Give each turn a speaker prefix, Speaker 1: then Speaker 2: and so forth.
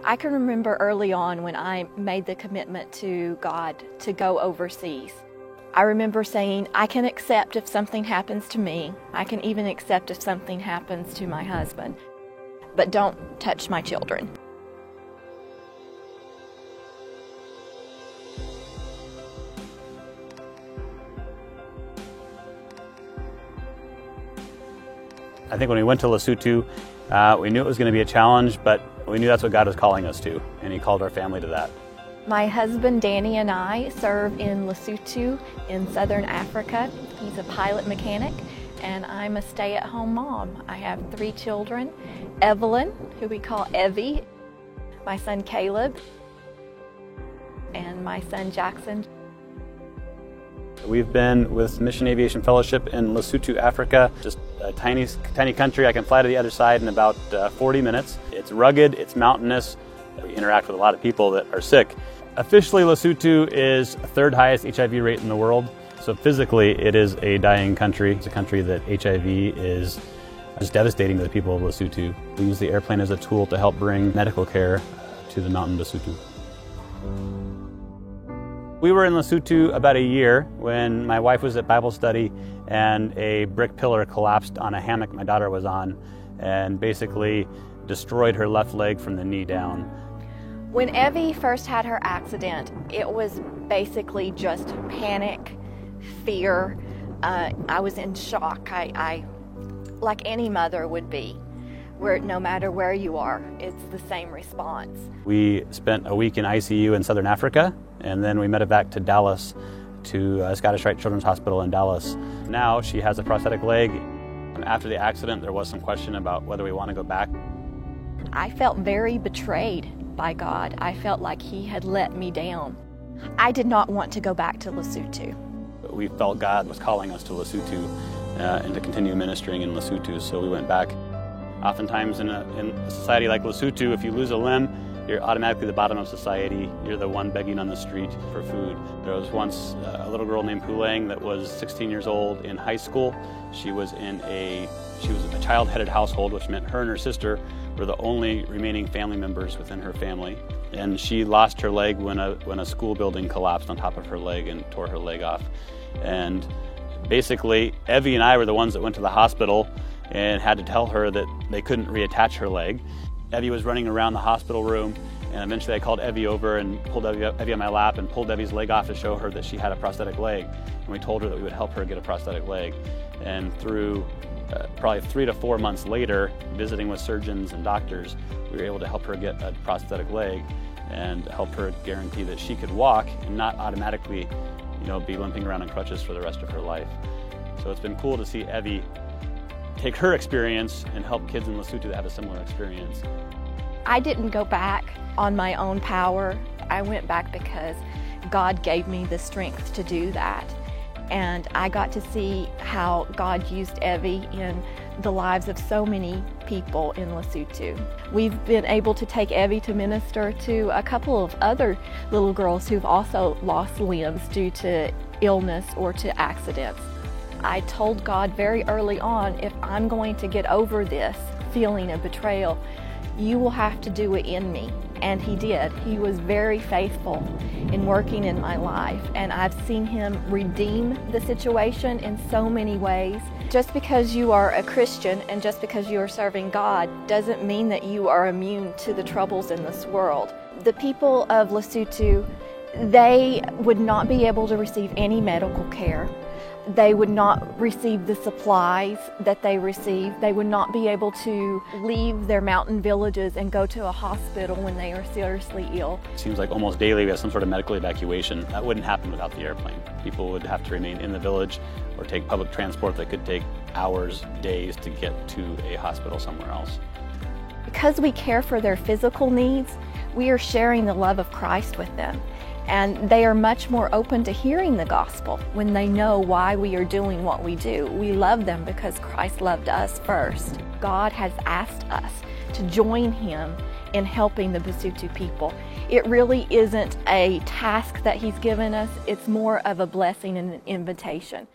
Speaker 1: I can remember early on when I made the commitment to God to go overseas. I remember saying, I can accept if something happens to me. I can even accept if something happens to my husband. But don't touch my children.
Speaker 2: I think when we went to Lesotho, we knew it was going to be a challenge, but we knew that's what God was calling us to, and He called our family to that.
Speaker 1: My husband Danny and I serve in Lesotho in southern Africa. He's a pilot mechanic, and I'm a stay-at-home mom. I have 3 children, Evelyn, who we call Evie, my son Caleb, and my son Jackson.
Speaker 2: We've been with Mission Aviation Fellowship in Lesotho, Africa, just a tiny country. I can fly to the other side in about 40 minutes. It's rugged, it's mountainous. We interact with a lot of people that are sick. Officially, Lesotho is the 3rd highest HIV rate in the world. So physically, it is a dying country. It's a country that HIV is just devastating to the people of Lesotho. We use the airplane as a tool to help bring medical care to the mountain Lesotho. We were in Lesotho about a year when my wife was at Bible study and a brick pillar collapsed on a hammock my daughter was on and basically destroyed her left leg from the knee down.
Speaker 1: When Evie first had her accident, it was basically just panic, fear. I was in shock. I like any mother would be. Where no matter where you are, it's the same response. We
Speaker 2: spent a week in ICU in southern Africa, and then we medevac to Dallas, to Scottish Rite Children's Hospital in Dallas. Now she has a prosthetic leg. After the accident, there was some question about whether we want to go back.
Speaker 1: I felt very betrayed by God. I felt like He had let me down. I did not want to go back to Lesotho.
Speaker 2: We felt God was calling us to Lesotho and to continue ministering in Lesotho, so we went back. Oftentimes in a society like Lesotho, if you lose a limb, you're automatically the bottom of society. You're the one begging on the street for food. There was once a little girl named Pulang that was 16 years old in high school. She was a child-headed household, which meant her and her sister were the only remaining family members within her family. And she lost her leg when a school building collapsed on top of her leg and tore her leg off. And basically, Evie and I were the ones that went to the hospital and had to tell her that they couldn't reattach her leg. Evie was running around the hospital room, and eventually I called Evie over and pulled Evie on my lap and pulled Evie's leg off to show her that she had a prosthetic leg. And we told her that we would help her get a prosthetic leg. And through probably 3 to 4 months later, visiting with surgeons and doctors, we were able to help her get a prosthetic leg and help her guarantee that she could walk and not automatically, be limping around on crutches for the rest of her life. So it's been cool to see Evie take her experience and help kids in Lesotho that have a similar experience.
Speaker 1: I didn't go back on my own power. I went back because God gave me the strength to do that. And I got to see how God used Evie in the lives of so many people in Lesotho. We've been able to take Evie to minister to a couple of other little girls who've also lost limbs due to illness or to accidents. I told God very early on, if I'm going to get over this feeling of betrayal, you will have to do it in me. And He did. He was very faithful in working in my life, and I've seen Him redeem the situation in so many ways. Just because you are a Christian and just because you are serving God doesn't mean that you are immune to the troubles in this world. The people of Lesotho, they would not be able to receive any medical care. They would not receive the supplies that they receive. They would not be able to leave their mountain villages and go to a hospital when they are seriously ill.
Speaker 2: It seems like almost daily we have some sort of medical evacuation. That wouldn't happen without the airplane. People would have to remain in the village or take public transport that could take hours, days to get to a hospital somewhere else.
Speaker 1: Because we care for their physical needs, we are sharing the love of Christ with them. And they are much more open to hearing the gospel when they know why we are doing what we do. We love them because Christ loved us first. God has asked us to join Him in helping the Lesotho people. It really isn't a task that He's given us, it's more of a blessing and an invitation.